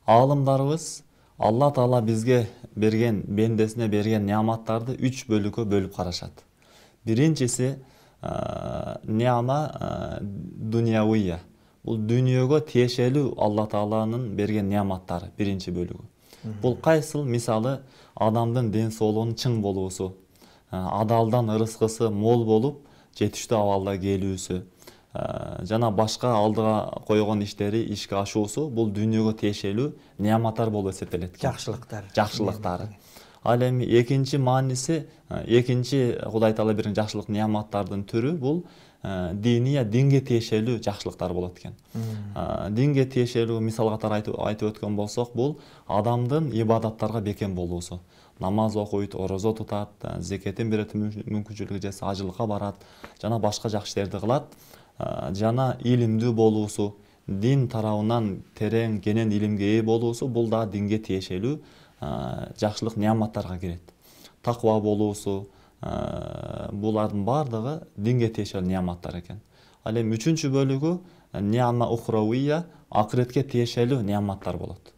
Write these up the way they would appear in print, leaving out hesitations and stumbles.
Алымдарыбыз Алла Таала бизге берген, бендесине берген неаматтарды 3 бөлүккө бөлүп карашат. Биринчиси неама дуньявия. Бул дүйнөгө тиешелүү Алла Тааланын берген неаматтары биринчи бөлүгү. Бул кайсыл? Мисалы, адамдын ден соолугунун чың болуусу, адалдан ырыскысы мол болуп, жетиштүү абалда келүүсү, жана башка алдыга койгон иштери ишке ашуусу бул дүйнөгө тиешелүү неаматтар болуп эсептелет. Жакшылыктары. Ал эми экинчи мааниси, экинчи Кудай Таала берген жакшылык неаматтардын түрү бул динге тиешелүү жакшылыктар болот экен. Динге тиешелүү мисал катары айтып өткөн болсок, бул адамдын ибадаттарга бекем болуусу. Намаз окуйт, орозо тутат, зекетин берет, мүмкүнчүлүгү жетсе ажылыкка барат, жана башка жакшы иштерди кылат, жана илимдүү болуусу, дин тарабынан терең, кенен илимге ээ болуусу бул да динге тиешелүү жакшылык неаматтарга кирет. Таква болуусу, булардын бардыгы динге тиешелүү неаматтар экен. Ал эми үчүнчү бөлүгү неама ухравия, акыретке тиешелүү неаматтар болот.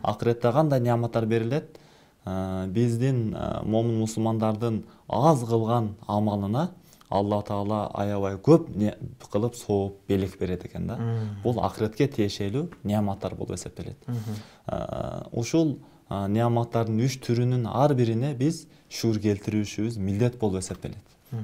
Акыретте кандай неаматтар берилет? Биздин момун мусулмандардын аз кылган амалына Алла Таала аябай көп кылып сооп, белек берет экен да. Бул акыретке тиешелүү неаматтар болуп эсептелет. Ушул неаматтардын 3 түрүнүн ар бирине биз шүгүр келтирүүшүбүз милдет болуп эсептелет.